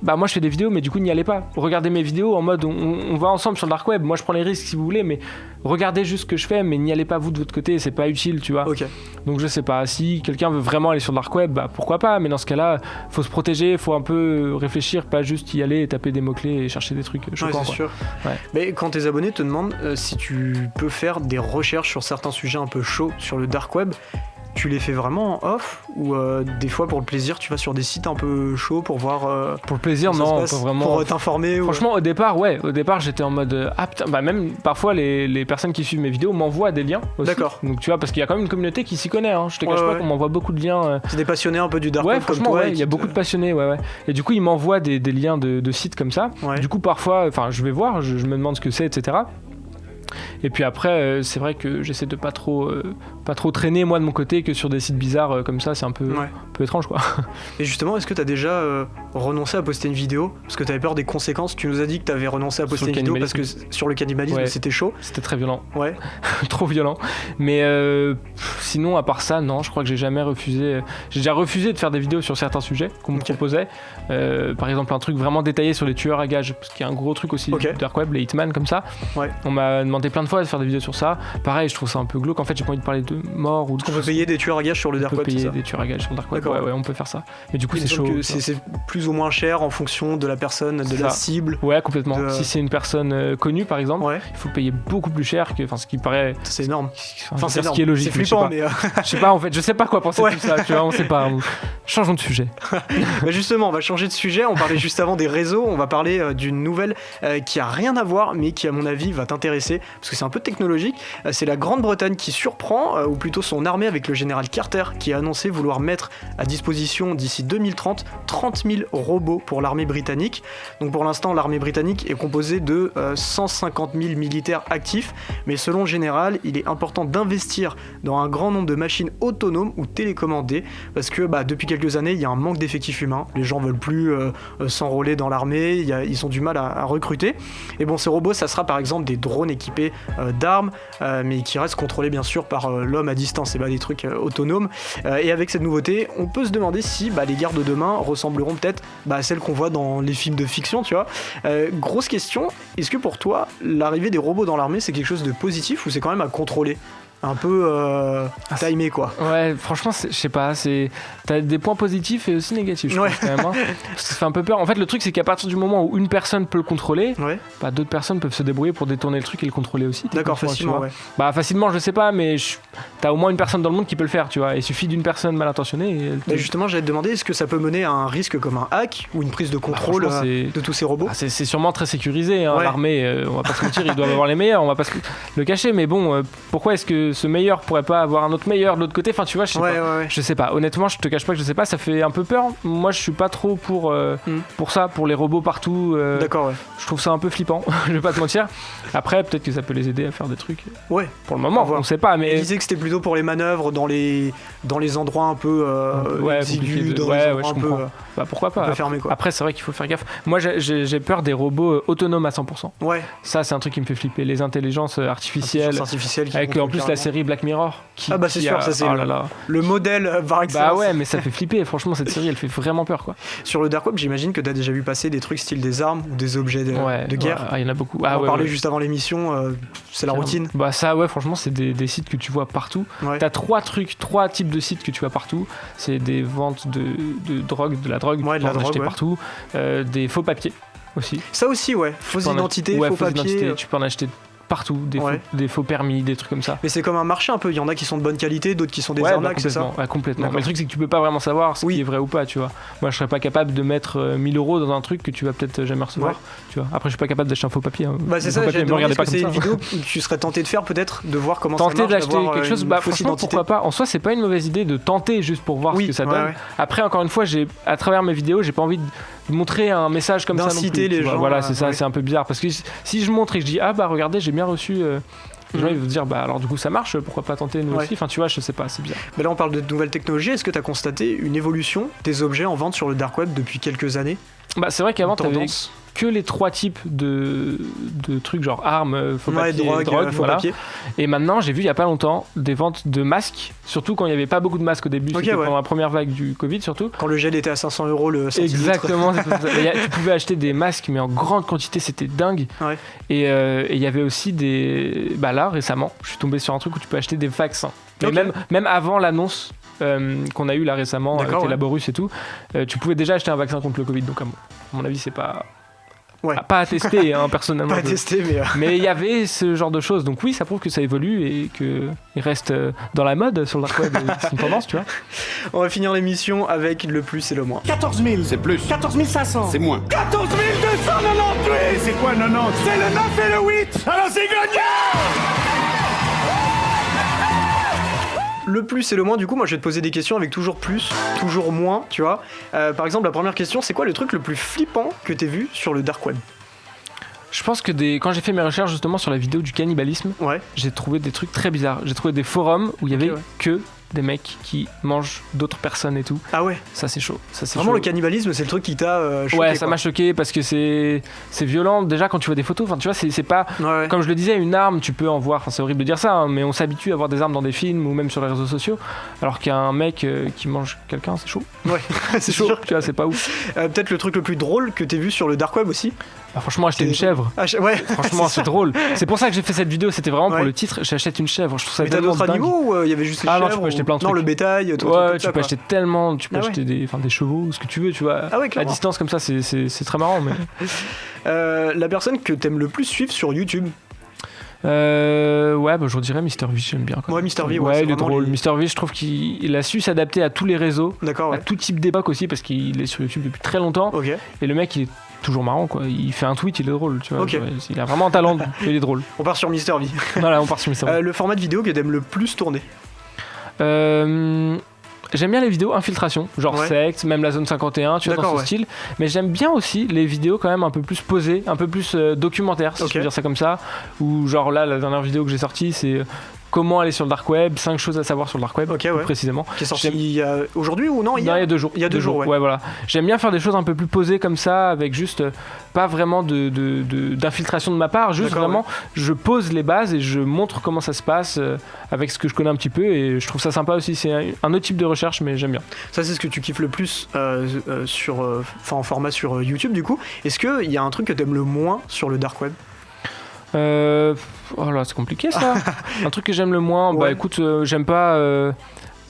moi je fais des vidéos, mais du coup n'y allez pas. Regardez mes vidéos en mode on va va ensemble sur le dark web. Moi, je prends les risques si vous voulez, mais regardez juste ce que je fais, mais n'y allez pas vous de votre côté, c'est pas utile, tu vois. Ok. Donc je sais pas, si quelqu'un veut vraiment aller sur le dark web, bah pourquoi pas, mais dans ce cas-là, faut se protéger, faut un peu réfléchir, pas juste y aller, taper des mots-clés et chercher des trucs choquants. Ouais, c'est sûr. Ouais. Mais quand tes abonnés te demandent si tu peux faire des recherches sur certains sujets un peu chauds sur le dark web, tu les fais vraiment en off ou des fois pour le plaisir tu vas sur des sites un peu chauds pour voir pour le plaisir non pas vraiment pour t'informer franchement au départ j'étais en mode putain, même parfois les personnes qui suivent mes vidéos m'envoient des liens aussi. D'accord. Donc tu vois parce qu'il y a quand même une communauté qui s'y connaît je te cache pas qu'on m'envoie beaucoup de liens c'est des passionnés un peu du dark web comme toi il y a beaucoup de passionnés et du coup ils m'envoient des liens de sites comme ça du coup parfois je vais voir je me demande ce que c'est etc. Et puis après, c'est vrai que j'essaie de pas trop traîner moi de mon côté que sur des sites bizarres comme ça, c'est un peu étrange quoi. Et justement, est-ce que t'as déjà renoncé à poster une vidéo parce que t'avais peur des conséquences? Tu nous as dit que t'avais renoncé à poster une vidéo parce que sur le cannibalisme c'était chaud. C'était très violent. Ouais. Trop violent. Mais sinon, à part ça, non, je crois que j'ai jamais refusé. J'ai déjà refusé de faire des vidéos sur certains sujets qu'on me proposait. Par exemple, un truc vraiment détaillé sur les tueurs à gages, parce qu'il y a un gros truc aussi du dark web, les hitman comme ça. Ouais. On m'a demandé plein de fois de faire des vidéos sur ça. Pareil, je trouve ça un peu glauque. En fait, j'ai pas envie de parler de mort ou de. On peut payer des tueurs à gages sur le dark web. On peut payer des tueurs à gages sur le dark web. Ouais, on peut faire ça. Mais du coup, c'est chaud. C'est plus ou moins cher en fonction de la personne, de la cible. Ouais, complètement. Si c'est une personne connue, par exemple, il faut payer beaucoup plus cher que. Enfin, ce qui paraît. C'est énorme. Enfin, c'est ce qui est logique. C'est flippant, mais. Je sais pas, en fait, je sais pas quoi penser de tout ça. Tu vois, on sait pas. Changeons de sujet. Bah justement, on va changer de sujet. On parlait juste avant des réseaux. On va parler d'une nouvelle qui a rien à voir, mais qui, à mon avis, va t'intéresser parce que c'est un peu technologique. C'est la Grande-Bretagne qui surprend, ou plutôt son armée avec le général Carter qui a annoncé vouloir mettre à disposition d'ici 2030 30 000 robots pour l'armée britannique. Donc pour l'instant, l'armée britannique est composée de 150 000 militaires actifs, mais selon le général, il est important d'investir dans un grand nombre de machines autonomes ou télécommandées parce que depuis quelques années, il y a un manque d'effectifs humains. Les gens veulent plus s'enrôler dans l'armée, ils ont du mal à recruter. Et bon, ces robots, ça sera par exemple des drones équipés d'armes, mais qui restent contrôlés bien sûr par l'homme à distance, et des trucs autonomes. Et avec cette nouveauté, on peut se demander si les guerres de demain ressembleront peut-être à celles qu'on voit dans les films de fiction, tu vois. Grosse question, est-ce que pour toi, l'arrivée des robots dans l'armée, c'est quelque chose de positif ou c'est quand même à contrôler ? Un peu timé quoi. Ouais, franchement, je sais pas, t'as des points positifs et aussi négatifs, je pense quand même. Ça fait un peu peur. En fait, le truc, c'est qu'à partir du moment où une personne peut le contrôler, d'autres personnes peuvent se débrouiller pour détourner le truc et le contrôler aussi. D'accord, facilement, facilement, je sais pas, mais t'as au moins une personne dans le monde qui peut le faire, tu vois. Il suffit d'une personne mal intentionnée. Et justement, j'allais te demander, est-ce que ça peut mener à un risque comme un hack ou une prise de contrôle de tous ces robots ? C'est sûrement très sécurisé, l'armée, on va pas se mentir, ils doivent avoir les meilleurs, on va pas le cacher, mais bon, pourquoi est-ce que ce meilleur pourrait pas avoir un autre meilleur de l'autre côté, enfin tu vois, je sais pas, honnêtement je te cache pas que je sais pas, ça fait un peu peur. Moi je suis pas trop pour ça, pour les robots partout. D'accord, je trouve ça un peu flippant. Je vais pas te mentir. Après peut-être que ça peut les aider à faire des trucs. Pour le moment on sait pas, mais il disait que c'était plutôt pour les manœuvres dans les endroits un peu exigus, je comprends. Pourquoi pas fermé, quoi. Après c'est vrai qu'il faut faire gaffe. Moi j'ai peur des robots autonomes à 100%. Ça c'est un truc qui me fait flipper, les intelligences artificielles avec en plus la série Black Mirror c'est sûr, ça c'est le modèle par excellence. Mais ça fait flipper, franchement cette série elle fait vraiment peur quoi. Sur le dark web, j'imagine que t'as déjà vu passer des trucs style des armes ou des objets de guerre. Il y en a beaucoup. On parlait juste avant l'émission, c'est la routine. Ça franchement c'est des sites que tu vois partout. T'as trois types de sites que tu vois partout. C'est des ventes de drogue, de la drogue, tu peux en acheter partout. Des faux papiers aussi. Ça aussi fausses identités, faux papiers. Tu peux en acheter partout, des faux permis, des trucs comme ça. Mais c'est comme un marché un peu, il y en a qui sont de bonne qualité, d'autres qui sont des arnaques, c'est ça ? Complètement. Mais le truc c'est que tu peux pas vraiment savoir ce qui est vrai ou pas, tu vois. Moi je serais pas capable de mettre 1000 € dans un truc que tu vas peut-être jamais recevoir, tu vois. Après je suis pas capable d'acheter un faux papier. C'est ça, j'ai demandé est-ce que c'est une vidéo que tu serais tenté de faire peut-être, de voir comment ça marche, d'acheter quelque chose, franchement pourquoi pas. En soi c'est pas une mauvaise idée de tenter juste pour voir ce que ça donne. Après encore une fois, à travers mes vidéos, j'ai pas envie de montrer un message comme ça non plus. D'inciter les gens. Voilà, c'est ça, c'est un peu bizarre parce que si je montre et que je dis regardez, j'ai bien reçu. Les gens ils vont se dire alors du coup ça marche, pourquoi pas tenter nous aussi, enfin tu vois, je sais pas, c'est bizarre. Mais là on parle de nouvelles technologies, est-ce que tu as constaté une évolution des objets en vente sur le dark web depuis quelques années ? C'est vrai qu'avant que les 3 types de trucs genre armes, faux papier, drogue, faux papier. Et maintenant, j'ai vu il y a pas longtemps des ventes de masques, surtout quand il y avait pas beaucoup de masques au début, c'était pendant la première vague du Covid surtout. Quand le gel était à 500 € le centilitre. Exactement. Tu pouvais acheter des masques mais en grande quantité, c'était dingue. Ouais. Et il y avait aussi des... Bah là, récemment, je suis tombé sur un truc où tu peux acheter des vaccins. Mais même avant l'annonce qu'on a eu là récemment avec les Laborus et tout, tu pouvais déjà acheter un vaccin contre le Covid. Donc à mon avis, c'est pas... Pas à tester, personnellement. Pas à tester, mais... Mais il y avait ce genre de choses. Donc oui, ça prouve que ça évolue et qu'il reste dans la mode sur le dark web. C'est une tendance, tu vois. On va finir l'émission avec le plus et le moins. 14 000. C'est plus. 14 500. C'est moins. 14 298. C'est quoi 90? C'est le 9 et le 8. Alors c'est gagnant. Le plus et le moins, du coup, moi je vais te poser des questions avec toujours plus, toujours moins, tu vois. Par exemple, la première question, c'est quoi le truc le plus flippant que t'aies vu sur le dark web? Je pense que quand j'ai fait mes recherches justement sur la vidéo du cannibalisme, j'ai trouvé des trucs très bizarres. J'ai trouvé des forums où il y avait que des mecs qui mangent d'autres personnes et tout. Ah ouais. Ça c'est chaud. Vraiment, le cannibalisme, c'est le truc qui t'a choqué. Ouais, ça m'a choqué parce que c'est violent. Déjà quand tu vois des photos, tu vois, c'est pas comme je le disais, une arme, tu peux en voir. Enfin, c'est horrible de dire ça, mais on s'habitue à voir des armes dans des films ou même sur les réseaux sociaux. Alors qu'un mec qui mange quelqu'un, c'est chaud. Ouais, c'est chaud. Tu vois, c'est pas ouf. Peut-être le truc le plus drôle que t'aies vu sur le dark web aussi. Bah, franchement, acheter une chèvre. Franchement, c'est drôle. C'est pour ça que j'ai fait cette vidéo. C'était vraiment pour le titre. J'achète une chèvre. Je trouve ça. Mais t'as d'autres animaux ou il y avait juste les chèvres? Non, tu peux acheter plein de trucs. Non, le bétail. Tu peux acheter tellement. Tu peux acheter des chevaux, ce que tu veux. Tu vois. À distance comme ça, c'est très marrant. Mais la personne que t'aimes le plus suivre sur YouTube? Je dirais MrV, j'aime bien. Ouais, MrV, il est drôle. MrV, je trouve qu'il a su s'adapter à tous les réseaux, à tout type d'époque aussi, parce qu'il est sur YouTube depuis très longtemps. Et le mec, il est toujours marrant, quoi. Il fait un tweet, il est drôle, tu vois. Il a vraiment un talent, il est drôle. On part sur MrV. Voilà, on part sur MrV. Le format de vidéo que t'aimes le plus tourner? J'aime bien les vidéos infiltration, genre secte, même la zone 51, tu vois, dans ce style. Mais j'aime bien aussi les vidéos quand même un peu plus posées, un peu plus documentaires, si je peux dire ça comme ça. Ou genre là, la dernière vidéo que j'ai sortie, c'est comment aller sur le dark web, 5 choses à savoir sur le dark web, plus précisément. Qui est sorti aujourd'hui ou non? Il y a 2 jours. Il y a 2 jours, ouais, voilà. J'aime bien faire des choses un peu plus posées comme ça, avec juste pas vraiment d'infiltration de ma part, juste vraiment je pose les bases et je montre comment ça se passe avec ce que je connais un petit peu, et je trouve ça sympa aussi. C'est un autre type de recherche, mais j'aime bien. Ça, c'est ce que tu kiffes le plus en format sur YouTube, du coup. Est-ce qu'il y a un truc que t'aimes le moins sur le dark web? Oh là, c'est compliqué ça. Un truc que j'aime le moins, bah écoute, j'aime pas.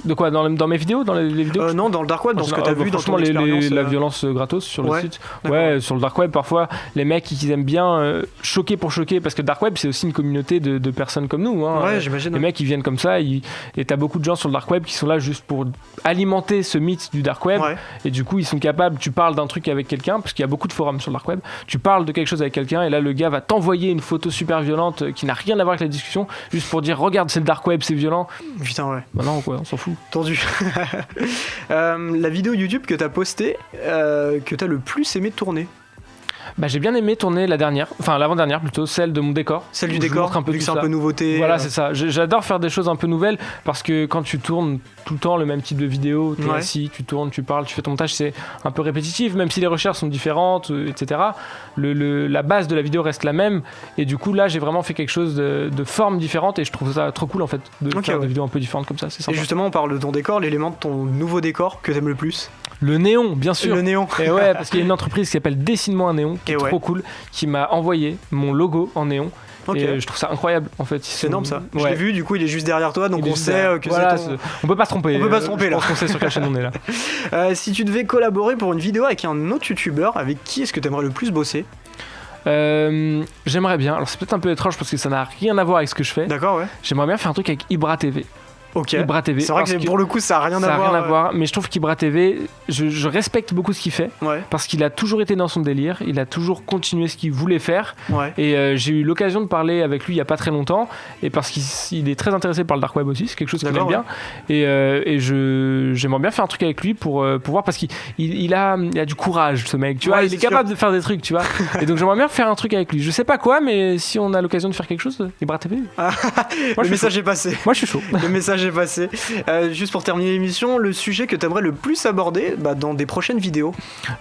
De quoi, dans mes vidéos, dans les vidéos Non, dans le dark web, dans ce que t'as vu dans ton expérience. La violence gratos sur le site. Ouais, sur le dark web, parfois, les mecs ils aiment bien choquer pour choquer, parce que le dark web c'est aussi une communauté de personnes comme nous. Hein. Ouais, j'imagine. Les mecs ils viennent comme ça, et t'as beaucoup de gens sur le dark web qui sont là juste pour alimenter ce mythe du dark web. Et du coup, ils sont capables, tu parles d'un truc avec quelqu'un, parce qu'il y a beaucoup de forums sur le dark web, tu parles de quelque chose avec quelqu'un, et là le gars va t'envoyer une photo super violente qui n'a rien à voir avec la discussion, juste pour dire regarde, c'est le dark web, c'est violent. Putain, ouais. Bah non, quoi, on s'en fout. Tendu. La vidéo YouTube que t'as postée, que t'as le plus aimé tourner? Bah, j'ai bien aimé tourner l'avant-dernière plutôt, celle de mon décor. Celle du décor, vu que c'est un peu nouveauté. Voilà, c'est ça. J'adore faire des choses un peu nouvelles, parce que quand tu tournes tout le temps le même type de vidéo, t'es assis, tu tournes, tu parles, tu fais ton montage, c'est un peu répétitif, même si les recherches sont différentes, etc. La base de la vidéo reste la même, et du coup là j'ai vraiment fait quelque chose de forme différente, et je trouve ça trop cool en fait de faire des vidéos un peu différentes comme ça, c'est sympa. Et justement, on parle de ton décor, l'élément de ton nouveau décor que t'aimes le plus? Le néon, bien sûr. Le néon. Et ouais, parce qu'il y a une entreprise qui s'appelle Dessine-moi un néon, qui est trop cool, qui m'a envoyé mon logo en néon. Et je trouve ça incroyable en fait. C'est énorme ça. Je l'ai vu, du coup il est juste derrière toi, donc on sait que c'est ton... On peut pas se tromper. On peut pas se tromper là. Je pense qu'on sait sur quelle chaîne on est là. Si tu devais collaborer pour une vidéo avec un autre youtubeur, avec qui est-ce que tu aimerais le plus bosser? J'aimerais bien, alors c'est peut-être un peu étrange parce que ça n'a rien à voir avec ce que je fais. D'accord, ouais. J'aimerais bien faire un truc avec Ibra TV. Ibra TV. C'est vrai que pour le coup ça a rien à voir, mais je trouve qu'Ibra TV, je respecte beaucoup ce qu'il fait, parce qu'il a toujours été dans son délire, il a toujours continué ce qu'il voulait faire, et j'ai eu l'occasion de parler avec lui il y a pas très longtemps, et parce qu'il est très intéressé par le dark web aussi, c'est quelque chose qu'il aime bien, et j'aimerais bien faire un truc avec lui pour voir, parce qu'il a du courage, ce mec, tu vois, il est capable de faire des trucs, tu vois, et donc j'aimerais bien faire un truc avec lui, je sais pas quoi, mais si on a l'occasion de faire quelque chose, Ibra TV. Le message est passé. Moi je suis chaud. Le message j'ai passé. Juste pour terminer l'émission, le sujet que tu aimerais le plus aborder dans des prochaines vidéos.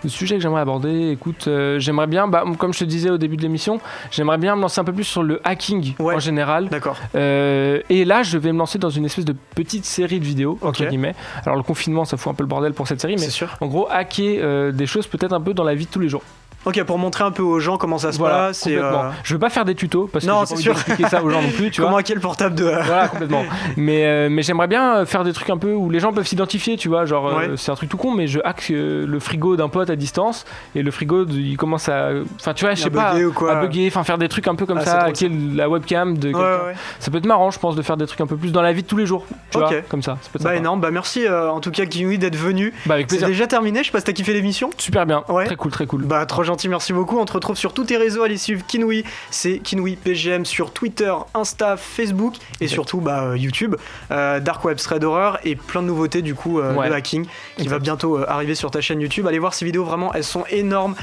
Le sujet que j'aimerais aborder, écoute, j'aimerais bien, comme je te disais au début de l'émission, j'aimerais bien me lancer un peu plus sur le hacking en général. D'accord. Et là, je vais me lancer dans une espèce de petite série de vidéos, entre guillemets. Alors le confinement, ça fout un peu le bordel pour cette série, mais en gros, hacker des choses peut-être un peu dans la vie de tous les jours. Ok, pour montrer un peu aux gens comment ça se passe. Complètement. Je veux pas faire des tutos parce que j'ai pas envie d'expliquer ça aux gens non plus. Tu comment vois. hacker le portable de. Voilà, complètement. Mais j'aimerais bien faire des trucs un peu où les gens peuvent s'identifier, tu vois. Genre, c'est un truc tout con, mais je hack le frigo d'un pote à distance et le frigo, il commence à. Enfin, tu vois, je sais pas. À bugger, enfin, faire des trucs un peu comme ça, hacker la webcam de quelqu'un. Ça peut être marrant, je pense, de faire des trucs un peu plus dans la vie de tous les jours. Tu vois, comme ça. Ça peut être énorme. Merci en tout cas, Kinouï, d'être venu. Avec plaisir. C'est déjà terminé. Je sais pas si t'as kiffé l'émission. Super bien. Très cool, très cool. Trop gentil, merci beaucoup. On te retrouve sur tous tes réseaux, allez suivre Kinouï, c'est Kinouï PGM sur Twitter, Insta, Facebook et surtout YouTube, Dark Web, Thread Horror et plein de nouveautés du coup de hacking qui va bientôt arriver sur ta chaîne YouTube. Allez voir ces vidéos, vraiment elles sont énormes.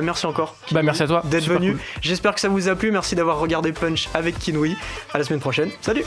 Merci encore Kinouï, merci à toi d'être venu. Cool. J'espère que ça vous a plu, merci d'avoir regardé Punch avec Kinouï. À la semaine prochaine, salut.